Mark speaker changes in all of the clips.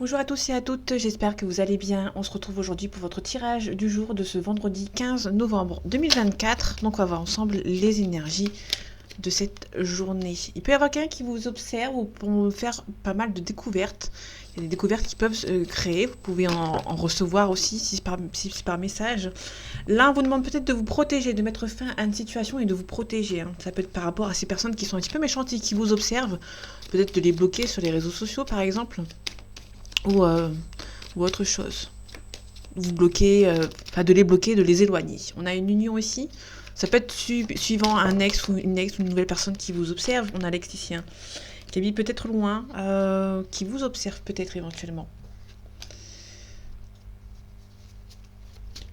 Speaker 1: Bonjour à tous et à toutes, j'espère que vous allez bien. On se retrouve aujourd'hui pour votre tirage du jour de ce vendredi 15 novembre 2024. Donc on va voir ensemble les énergies de cette journée. Il peut y avoir quelqu'un qui vous observe ou pour faire pas mal de découvertes. Il y a des découvertes qui peuvent se créer, vous pouvez en recevoir aussi si c'est par message. L'un vous demande peut-être de vous protéger, de mettre fin à une situation et de vous protéger. Ça peut être par rapport à ces personnes qui sont un petit peu méchantes et qui vous observent. Peut-être de les bloquer sur les réseaux sociaux par exemple. Ou autre chose. Vous bloquez, de les bloquer, de les éloigner. On a une union ici. Ça peut être suivant un ex ou une nouvelle personne qui vous observe. On a l'ex ici, qui habite peut-être loin, qui vous observe peut-être éventuellement.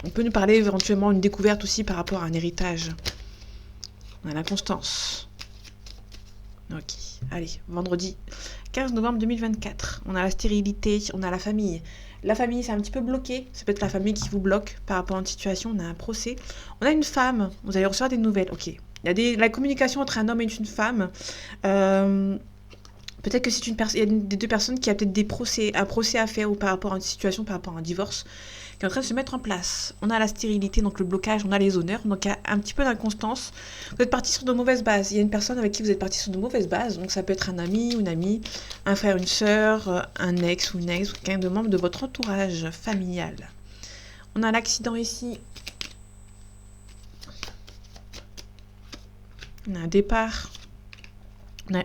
Speaker 1: On peut nous parler éventuellement d'une découverte aussi par rapport à un héritage. On a l'inconstance. Ok, allez, vendredi 15 novembre 2024. On a la stérilité, on a la famille. La famille, c'est un petit peu bloqué. Ça peut être la famille qui vous bloque par rapport à une situation. On a un procès. On a une femme. Vous allez recevoir des nouvelles. Ok. Il y a la communication entre un homme et une femme. Peut-être que c'est il y a des deux personnes qui a peut-être un procès à faire ou par rapport à une situation, par rapport à un divorce qui est en train de se mettre en place. On a la stérilité, donc le blocage, on a les honneurs, donc il y a un petit peu d'inconstance. Vous êtes parti sur de mauvaises bases. Il y a une personne avec qui vous êtes parti sur de mauvaises bases, donc ça peut être un ami, une amie, un frère, une sœur, un ex ou une ex, ou quelqu'un de membre de votre entourage familial. On a l'accident ici. On a un départ. On a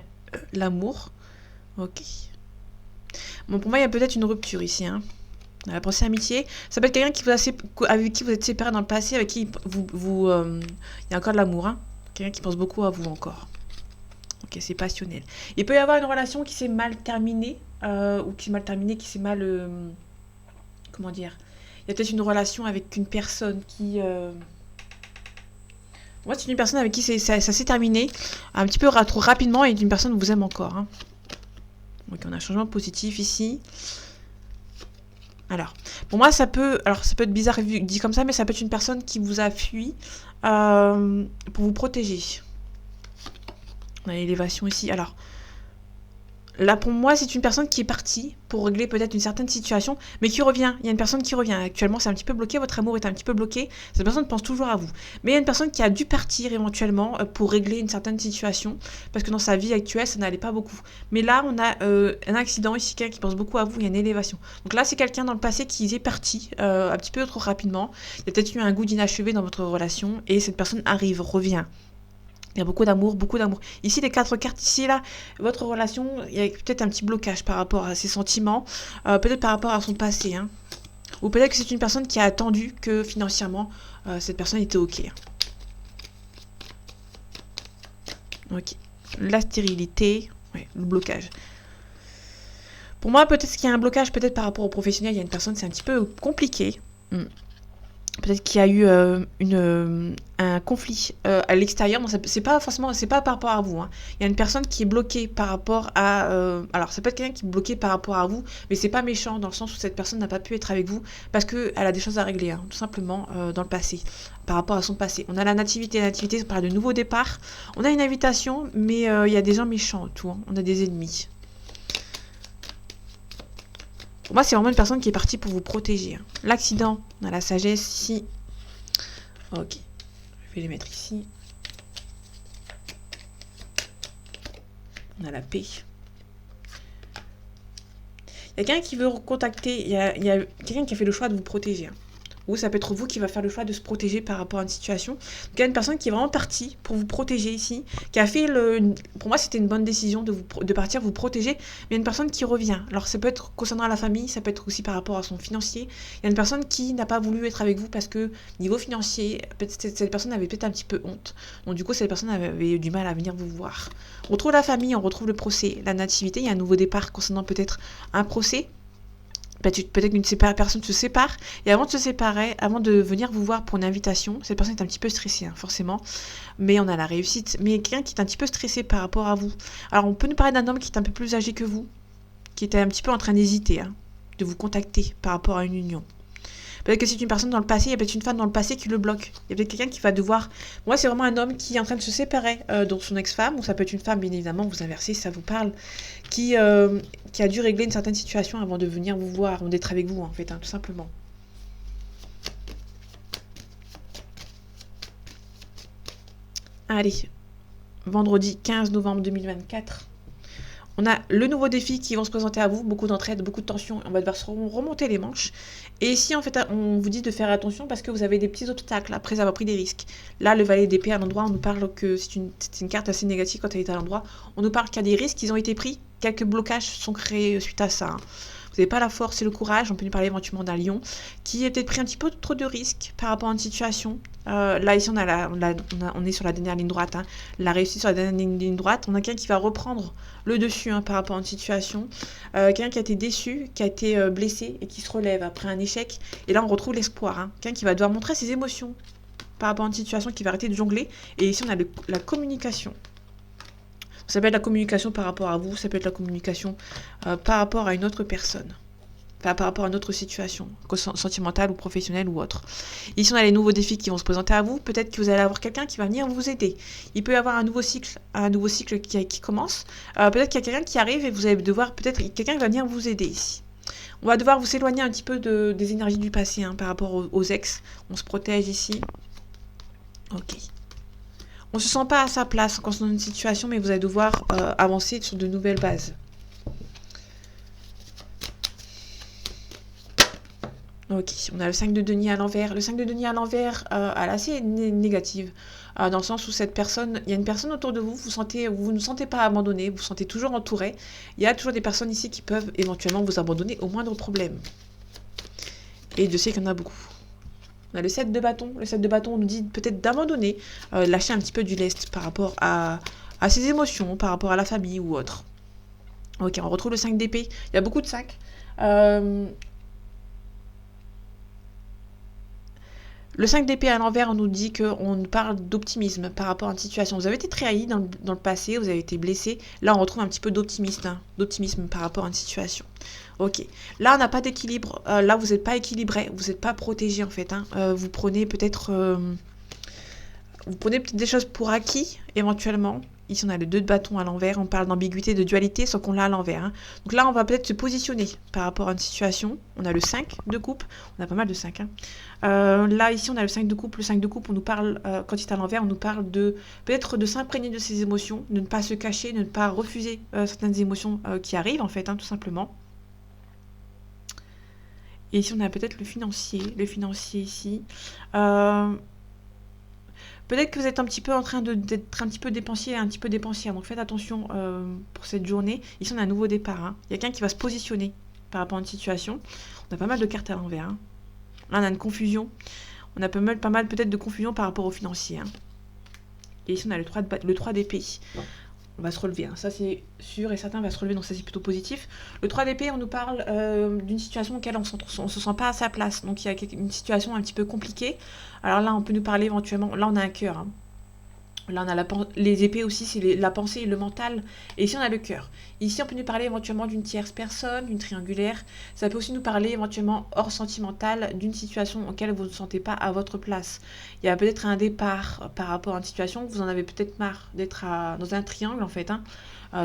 Speaker 1: l'amour. Ok. Bon, pour moi, il y a peut-être une rupture ici, On a la pensée amitié. Ça peut être quelqu'un avec qui vous êtes séparé dans le passé, avec qui il y a encore de l'amour, Quelqu'un qui pense beaucoup à vous encore. Ok, c'est passionnel. Il peut y avoir une relation qui s'est mal terminée, qui s'est mal... comment dire. Il y a peut-être une relation avec une personne qui... Moi, c'est une personne avec qui ça s'est terminé un petit peu trop rapidement et une personne vous aime encore. Donc on a un changement positif ici. Alors, pour moi, ça peut être bizarre dit comme ça, mais ça peut être une personne qui vous a fui pour vous protéger. On a l'élévation ici. Alors, là, pour moi, c'est une personne qui est partie pour régler peut-être une certaine situation, mais qui revient. Il y a une personne qui revient. Actuellement, c'est un petit peu bloqué. Votre amour est un petit peu bloqué. Cette personne pense toujours à vous. Mais il y a une personne qui a dû partir éventuellement pour régler une certaine situation, parce que dans sa vie actuelle, ça n'allait pas beaucoup. Mais là, on a un accident ici, quelqu'un qui pense beaucoup à vous. Il y a une élévation. Donc là, c'est quelqu'un dans le passé qui est parti un petit peu trop rapidement. Il y a peut-être eu un goût d'inachevé dans votre relation, et cette personne revient. Il y a beaucoup d'amour, beaucoup d'amour. Ici, les 4 cartes, ici, là, votre relation, il y a peut-être un petit blocage par rapport à ses sentiments, peut-être par rapport à son passé. Ou peut-être que c'est une personne qui a attendu que financièrement, cette personne était OK. OK. La stérilité, le blocage. Pour moi, peut-être qu'il y a un blocage, peut-être par rapport au professionnel, il y a une personne, c'est un petit peu compliqué. Peut-être qu'il y a eu un conflit à l'extérieur. C'est pas par rapport à vous. Il y a une personne qui est bloquée par rapport à... alors, ça peut être quelqu'un qui est bloqué par rapport à vous, mais c'est pas méchant dans le sens où cette personne n'a pas pu être avec vous parce qu'elle a des choses à régler, tout simplement, dans le passé, par rapport à son passé. On a la nativité. La nativité, ça parle de nouveau départ. On a une invitation, mais il y a des gens méchants autour. On a des ennemis. Pour moi, c'est vraiment une personne qui est partie pour vous protéger. L'accident, on a la sagesse ici. Ok. Je vais les mettre ici. On a la paix. Il y a quelqu'un qui veut recontacter. Il y a quelqu'un qui a fait le choix de vous protéger. Ou ça peut être vous qui va faire le choix de se protéger par rapport à une situation. Donc il y a une personne qui est vraiment partie pour vous protéger ici, qui a fait pour moi c'était une bonne décision de partir vous protéger, mais il y a une personne qui revient. Alors ça peut être concernant la famille, ça peut être aussi par rapport à son financier. Il y a une personne qui n'a pas voulu être avec vous parce que niveau financier, cette personne avait peut-être un petit peu honte. Donc du coup cette personne avait du mal à venir vous voir. On retrouve la famille, on retrouve le procès, la nativité, il y a un nouveau départ concernant peut-être un procès. Peut-être qu'une personne se sépare, et avant de se séparer, avant de venir vous voir pour une invitation, cette personne est un petit peu stressée, forcément, mais on a la réussite. Mais quelqu'un qui est un petit peu stressé par rapport à vous. Alors on peut nous parler d'un homme qui est un peu plus âgé que vous, qui était un petit peu en train d'hésiter, de vous contacter par rapport à une union. Peut-être que c'est une personne dans le passé, il y a peut-être une femme dans le passé qui le bloque. Il y a peut-être quelqu'un qui va devoir... Moi, c'est vraiment un homme qui est en train de se séparer de son ex-femme, ou ça peut être une femme, bien évidemment, vous inversez si ça vous parle, qui a dû régler une certaine situation avant de venir vous voir, avant d'être avec vous, en fait, hein, tout simplement. Allez, vendredi 15 novembre 2024. On a le nouveau défi qui vont se présenter à vous, beaucoup d'entraide, beaucoup de tension, on va devoir se remonter les manches. Et ici, en fait, on vous dit de faire attention parce que vous avez des petits obstacles après avoir pris des risques. Là, le valet d'épée à l'endroit, on nous parle que c'est une carte assez négative quand elle est à l'endroit. On nous parle qu'il y a des risques qui ont été pris, quelques blocages sont créés suite à ça. Hein. Vous n'avez pas la force et le courage, on peut nous parler éventuellement d'un lion qui a peut-être pris un petit peu trop de risques par rapport à une situation. Là, ici, on est sur la dernière ligne droite. Hein. La réussite sur la dernière ligne droite. On a quelqu'un qui va reprendre le dessus par rapport à une situation. Quelqu'un qui a été déçu, qui a été blessé et qui se relève après un échec. Et là, on retrouve l'espoir. Hein. Quelqu'un qui va devoir montrer ses émotions par rapport à une situation, qui va arrêter de jongler. Et ici, on a la communication. Ça peut être la communication par rapport à vous, ça peut être la communication par rapport à une autre personne. Enfin, par rapport à une autre situation, sentimentale ou professionnelle ou autre. Ici, on a les nouveaux défis qui vont se présenter à vous. Peut-être que vous allez avoir quelqu'un qui va venir vous aider. Il peut y avoir un nouveau cycle qui commence. Peut-être qu'il y a quelqu'un qui arrive et vous allez devoir, peut-être quelqu'un qui va venir vous aider ici. On va devoir vous éloigner un petit peu des énergies du passé par rapport aux ex. On se protège ici. Ok. On ne se sent pas à sa place quand on est dans une situation, mais vous allez devoir avancer sur de nouvelles bases. Ok, on a le 5 de denier à l'envers. Le 5 de denier à l'envers, elle est assez négative. Dans le sens où cette personne, il y a une personne autour de vous, vous ne sentez pas abandonné, vous vous sentez toujours entouré. Il y a toujours des personnes ici qui peuvent éventuellement vous abandonner au moindre problème. Et Dieu sait qu'il y en a beaucoup. On a le 7 de bâton. Le 7 de bâton, on nous dit peut-être d'abandonner, lâcher un petit peu du lest par rapport à ses émotions, par rapport à la famille ou autre. Ok, on retrouve le 5 d'épée. Il y a beaucoup de 5. Le 5 d'épée à l'envers, on nous dit qu'on parle d'optimisme par rapport à une situation. Vous avez été trahi dans le passé, vous avez été blessé. Là, on retrouve un petit peu d'optimisme par rapport à une situation. Ok. Là, on n'a pas d'équilibre. Là, vous n'êtes pas équilibré. Vous n'êtes pas protégé, en fait. Vous prenez peut-être des choses pour acquis, éventuellement. Ici, on a le 2 de bâton à l'envers. On parle d'ambiguïté, de dualité, sans qu'on l'a à l'envers. Donc là, on va peut-être se positionner par rapport à une situation. On a le 5 de coupe. On a pas mal de 5. Là, ici, on a le 5 de coupe. Le 5 de coupe, on nous parle, quand il est à l'envers, on nous parle de peut-être de s'imprégner de ses émotions, de ne pas se cacher, de ne pas refuser certaines émotions qui arrivent, en fait, tout simplement. Et ici, on a peut-être le financier. Le financier, ici. Peut-être que vous êtes un petit peu en train d'être un petit peu dépensier, donc faites attention pour cette journée. Ici, on a un nouveau départ. Il y a quelqu'un qui va se positionner par rapport à une situation. On a pas mal de cartes à l'envers. Là, on a une confusion. On a pas mal peut-être de confusion par rapport au financier. Et ici, on a le 3 d'épée. On va se relever. Ça, c'est sûr et certain, on va se relever, donc ça, c'est plutôt positif. Le 3 d'épée, on nous parle d'une situation auquel on ne se sent pas à sa place. Donc, il y a une situation un petit peu compliquée. Alors là, on peut nous parler éventuellement... Là, on a un cœur. Là, on a les épées aussi, c'est la pensée et le mental. Et ici, on a le cœur. Ici, on peut nous parler éventuellement d'une tierce personne, d'une triangulaire. Ça peut aussi nous parler éventuellement hors sentimental, d'une situation auquel vous ne vous sentez pas à votre place. Il y a peut-être un départ par rapport à une situation. Vous en avez peut-être marre d'être dans un triangle, en fait.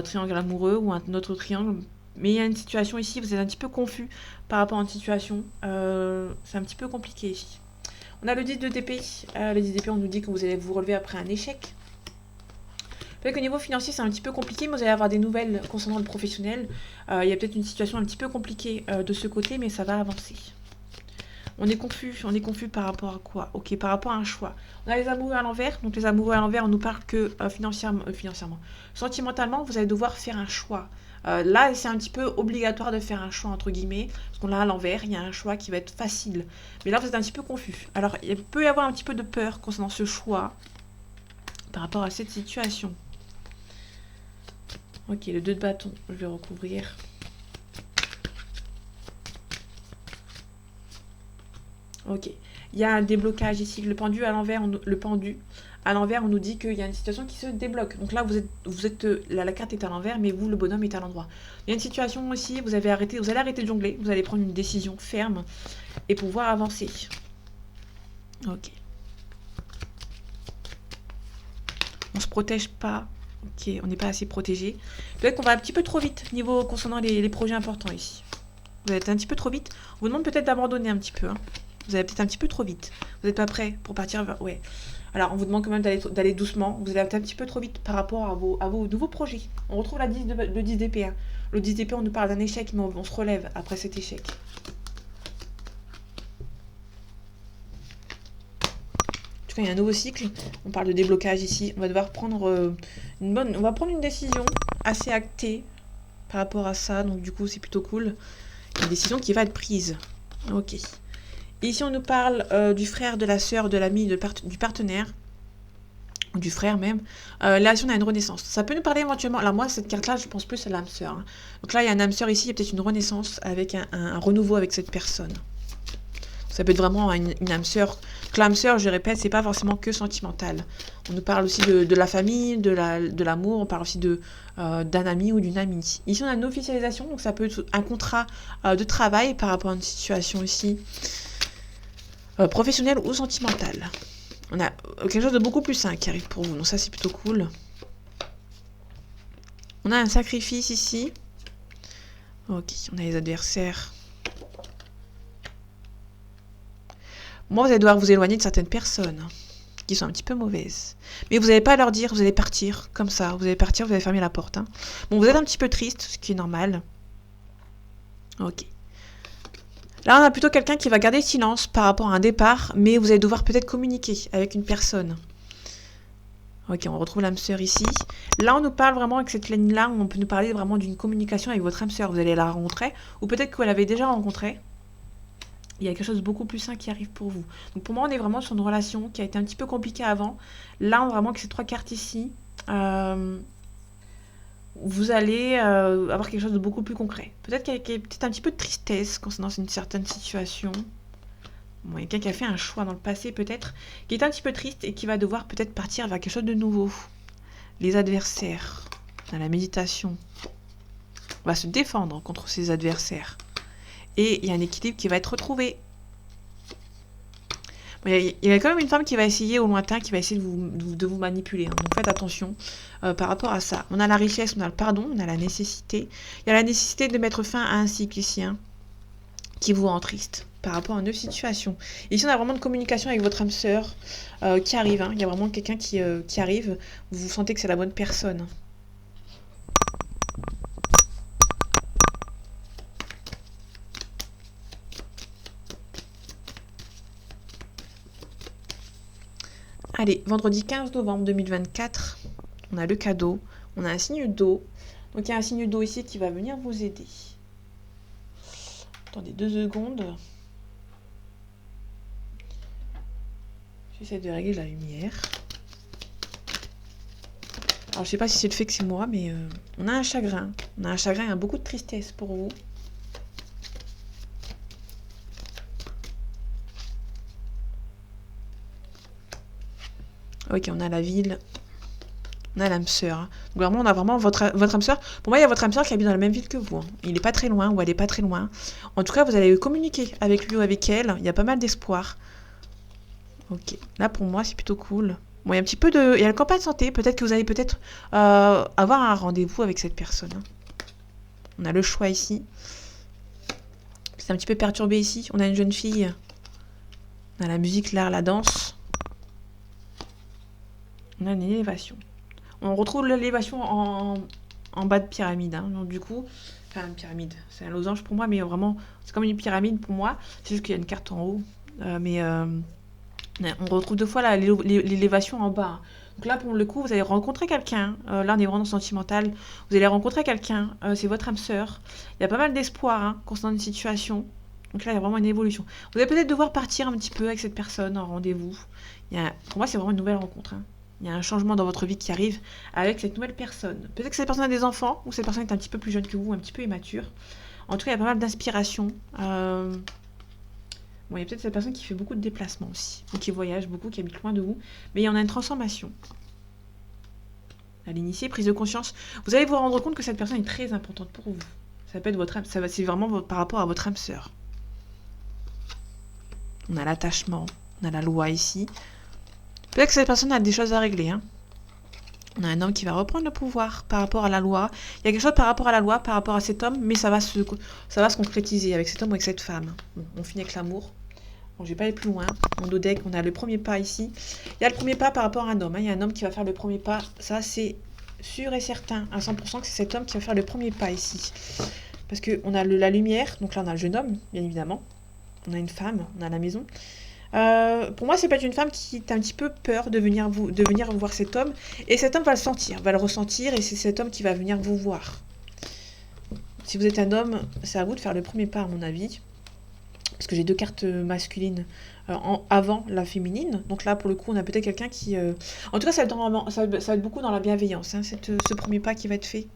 Speaker 1: Triangle amoureux ou un autre triangle. Mais il y a une situation ici, vous êtes un petit peu confus par rapport à une situation. C'est un petit peu compliqué ici. On a le 10 d'épée. Le 10 d'épée, on nous dit que vous allez vous relever après un échec. Peut-être qu'au niveau financier, c'est un petit peu compliqué, mais vous allez avoir des nouvelles concernant le professionnel. Il y a peut-être une situation un petit peu compliquée de ce côté, mais ça va avancer. On est confus par rapport à quoi? Ok, par rapport à un choix. On a les amoureux à l'envers. Donc les amoureux à l'envers, on nous parle que financièrement. Sentimentalement, vous allez devoir faire un choix. Là, c'est un petit peu obligatoire de faire un choix, entre guillemets, parce qu'on l'a à l'envers, il y a un choix qui va être facile. Mais là, vous êtes un petit peu confus. Alors, il peut y avoir un petit peu de peur concernant ce choix par rapport à cette situation. Ok, le 2 de bâton, je vais recouvrir. Ok. Il y a un déblocage ici. Le pendu à l'envers, le pendu à l'envers, on nous dit qu'il y a une situation qui se débloque. Donc là, la carte est à l'envers, mais vous, le bonhomme est à l'endroit. Il y a une situation aussi, vous allez arrêter de jongler, vous allez prendre une décision ferme et pouvoir avancer. Ok. On se protège pas. Ok, on n'est pas assez protégé. Peut-être qu'on va un petit peu trop vite concernant les projets importants ici. Vous êtes un petit peu trop vite. On vous demande peut-être d'abandonner un petit peu. Hein. Vous allez peut-être un petit peu trop vite. Vous n'êtes pas prêt pour partir vers... Ouais. Alors, on vous demande quand même d'aller doucement. Vous allez peut-être un petit peu trop vite par rapport à vos nouveaux projets. On retrouve le 10 d'épée. Hein. Le 10 d'épée, on nous parle d'un échec, mais on se relève après cet échec. En tout cas, il y a un nouveau cycle. On parle de déblocage ici. On va devoir prendre on va prendre une décision assez actée par rapport à ça. Donc, du coup, c'est plutôt cool. Une décision qui va être prise. Ok. Et ici, on nous parle du frère, de la sœur, de l'ami, du partenaire, ou du frère même. Là, on a une renaissance. Ça peut nous parler éventuellement... Alors moi, cette carte-là, je pense plus à l'âme sœur. Hein. Donc là, il y a un âme sœur ici, il y a peut-être une renaissance avec un renouveau avec cette personne. Ça peut être vraiment une âme sœur. Donc l'âme sœur, je répète, c'est pas forcément que sentimental. On nous parle aussi de la famille, de l'amour, on parle aussi d'un ami ou d'une amie. Ici, on a une officialisation, donc ça peut être un contrat de travail par rapport à une situation ici. Professionnel ou sentimental. On a quelque chose de beaucoup plus sain qui arrive pour vous. Donc ça, c'est plutôt cool. On a un sacrifice ici. Ok, on a les adversaires. Moi, vous allez devoir vous éloigner de certaines personnes qui sont un petit peu mauvaises. Mais vous n'allez pas leur dire, vous allez partir comme ça. Vous allez partir, vous allez fermer la porte. Hein. Bon, vous êtes un petit peu triste, ce qui est normal. Ok. Là, on a plutôt quelqu'un qui va garder silence par rapport à un départ, mais vous allez devoir peut-être communiquer avec une personne. Ok, on retrouve l'âme sœur ici. Là, on nous parle vraiment avec cette ligne-là, on peut nous parler vraiment d'une communication avec votre âme sœur. Vous allez la rencontrer, ou peut-être que vous l'avez déjà rencontrée. Il y a quelque chose de beaucoup plus sain qui arrive pour vous. Donc pour moi, on est vraiment sur une relation qui a été un petit peu compliquée avant. Là, on vraiment avec ces 3 cartes ici, vous allez avoir quelque chose de beaucoup plus concret. Peut-être qu'il y a peut-être un petit peu de tristesse concernant une certaine situation. Bon, il y a quelqu'un qui a fait un choix dans le passé peut-être, qui est un petit peu triste et qui va devoir peut-être partir vers quelque chose de nouveau. Les adversaires, dans la méditation, on va se défendre contre ses adversaires. Et il y a un équilibre qui va être retrouvé. Bon, il y a quand même une femme qui va essayer au lointain, qui va essayer de vous manipuler. Hein. Donc faites attention par rapport à ça. On a la richesse, on a le pardon, on a la nécessité. Il y a la nécessité de mettre fin à un cycle ici, hein, qui vous rend triste par rapport à une autre situation. Et ici, on a vraiment une communication avec votre âme sœur qui arrive. Hein. Il y a vraiment quelqu'un qui arrive. Vous sentez que c'est la bonne personne. Allez, vendredi 15 novembre 2024, on a le cadeau, on a un signe d'eau. Donc il y a un signe d'eau ici qui va venir vous aider. Attendez 2 secondes. J'essaie de régler la lumière. Alors je sais pas si c'est le fait que c'est moi, mais on a un chagrin. On a un chagrin, il y a beaucoup de tristesse pour vous. Ok, on a la ville. On a l'âme sœur. Hein. Donc vraiment, on a vraiment votre âme sœur. Pour moi, il y a votre âme sœur qui habite dans la même ville que vous. Hein. Il n'est pas très loin ou elle n'est pas très loin. En tout cas, vous allez communiquer avec lui ou avec elle. Il y a pas mal d'espoir. Ok. Là, pour moi, c'est plutôt cool. Bon, il y a un petit peu de... Il y a le campagne de santé. Peut-être que vous allez peut-être avoir un rendez-vous avec cette personne. Hein. On a le choix ici. C'est un petit peu perturbé ici. On a une jeune fille. On a la musique, l'art, la danse. On a une élévation. On retrouve l'élévation en bas de pyramide. Hein. Donc du coup, enfin une pyramide, c'est un losange pour moi, mais vraiment, c'est comme une pyramide pour moi. C'est juste qu'il y a une carte en haut. On retrouve 2 fois l'élévation en bas. Donc là, pour le coup, vous allez rencontrer quelqu'un. Là, on est vraiment sentimental. Vous allez rencontrer quelqu'un. C'est votre âme sœur. Il y a pas mal d'espoir hein, concernant une situation. Donc là, il y a vraiment une évolution. Vous allez peut-être devoir partir un petit peu avec cette personne en rendez-vous. Pour moi, c'est vraiment une nouvelle rencontre. Hein. Il y a un changement dans votre vie qui arrive avec cette nouvelle personne. Peut-être que cette personne a des enfants, ou cette personne est un petit peu plus jeune que vous, un petit peu immature. En tout cas, il y a pas mal d'inspiration. Bon, il y a peut-être cette personne qui fait beaucoup de déplacements aussi, ou qui voyage beaucoup, qui habite loin de vous, mais il y en a une transformation. À l'initié, prise de conscience. Vous allez vous rendre compte que cette personne est très importante pour vous. Ça peut être votre âme, c'est vraiment par rapport à votre âme sœur. On a l'attachement, on a la loi ici. Peut-être que cette personne a des choses à régler. Hein. On a un homme qui va reprendre le pouvoir par rapport à la loi. Il y a quelque chose par rapport à la loi, par rapport à cet homme, mais ça va se concrétiser avec cet homme ou avec cette femme. Bon, on finit avec l'amour. Bon, je vais pas aller plus loin. En dos deck, on a le premier pas ici. Il y a le premier pas par rapport à un homme. Hein. Il y a un homme qui va faire le premier pas. Ça, c'est sûr et certain, à 100% que c'est cet homme qui va faire le premier pas ici. Parce qu'on a la lumière. Donc là, on a le jeune homme, bien évidemment. On a une femme, on a la maison. Pour moi, c'est peut-être une femme qui a un petit peu peur de venir voir cet homme. Et cet homme va le sentir, va le ressentir. Et c'est cet homme qui va venir vous voir. Si vous êtes un homme, c'est à vous de faire le premier pas, à mon avis. Parce que j'ai 2 cartes masculines avant la féminine. Donc là, pour le coup, on a peut-être quelqu'un qui... En tout cas, ça va être beaucoup dans la bienveillance, hein, ce premier pas qui va être fait.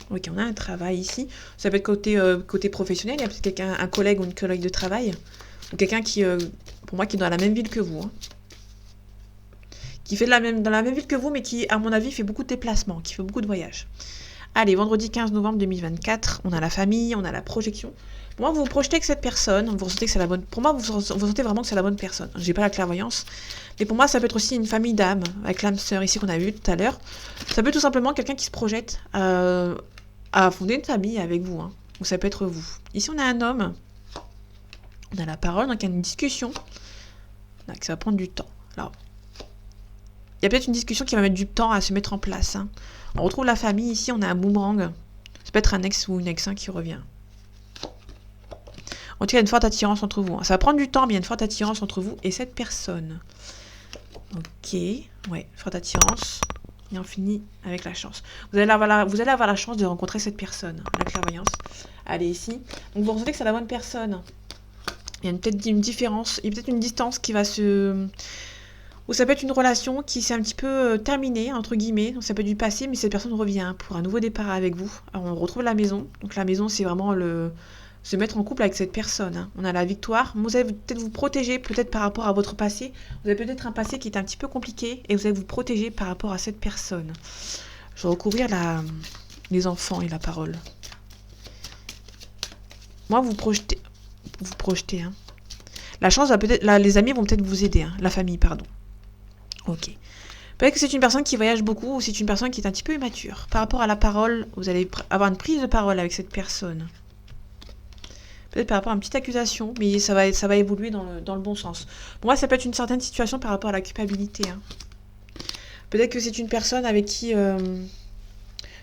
Speaker 1: Ok, on a un travail ici. Ça peut être côté professionnel. Il y a peut-être quelqu'un, un collègue ou une collègue de travail. Ou quelqu'un qui, pour moi, qui est dans la même ville que vous. Hein. Qui fait dans la même ville que vous, mais qui, à mon avis, fait beaucoup de déplacements, qui fait beaucoup de voyages. Allez, vendredi 15 novembre 2024, on a la famille, on a la projection. Pour moi, vous vous projetez avec cette personne, vous ressentez que c'est la bonne... Pour moi, vous sentez vraiment que c'est la bonne personne. J'ai pas la clairvoyance, mais pour moi, ça peut être aussi une famille d'âmes, avec l'âme sœur ici qu'on a vu tout à l'heure. Ça peut être tout simplement quelqu'un qui se projette à fonder une famille avec vous, hein. Ou ça peut être vous. Ici, on a un homme, on a la parole, donc il y a une discussion. Là, que ça va prendre du temps. Alors, il y a peut-être une discussion qui va mettre du temps à se mettre en place, hein. On retrouve la famille, ici on a un boomerang. Ça peut être un ex ou une ex qui revient. En tout cas, il y a une forte attirance entre vous. Ça va prendre du temps, mais il y a une forte attirance entre vous et cette personne. Ok, ouais, forte attirance. Et on finit avec la chance. Vous allez avoir la chance de rencontrer cette personne, la clairvoyance. Allez, ici. Donc vous ressentez que c'est la bonne personne. Il y a peut-être une différence, il y a peut-être une distance qui va se... Ou ça peut être une relation qui s'est un petit peu terminée, entre guillemets. Donc ça peut être du passé, mais cette personne revient pour un nouveau départ avec vous. Alors on retrouve la maison. Donc la maison, c'est vraiment se mettre en couple avec cette personne. Hein. On a la victoire. Vous allez peut-être vous protéger, peut-être par rapport à votre passé. Vous avez peut-être un passé qui est un petit peu compliqué et vous allez vous protéger par rapport à cette personne. Je vais recouvrir les enfants et la parole. Moi, vous projetez. Hein. La chance va peut-être... les amis vont peut-être vous aider. Hein. La famille, pardon. Ok. Peut-être que c'est une personne qui voyage beaucoup ou c'est une personne qui est un petit peu immature. Par rapport à la parole, vous allez avoir une prise de parole avec cette personne. Peut-être par rapport à une petite accusation, mais ça va évoluer dans le bon sens. Pour moi, ça peut être une certaine situation par rapport à la culpabilité. Hein. Peut-être que c'est une personne avec qui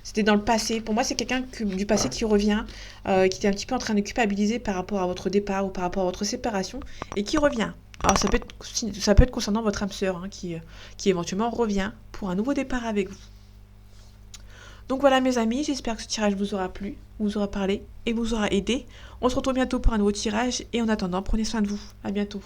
Speaker 1: c'était dans le passé. Pour moi, c'est quelqu'un du passé qui revient, qui était un petit peu en train de culpabiliser par rapport à votre départ ou par rapport à votre séparation, et qui revient. Alors ça peut être concernant votre âme sœur, hein, qui éventuellement revient pour un nouveau départ avec vous. Donc voilà mes amis, j'espère que ce tirage vous aura plu, vous aura parlé et vous aura aidé. On se retrouve bientôt pour un nouveau tirage et en attendant, prenez soin de vous. À bientôt.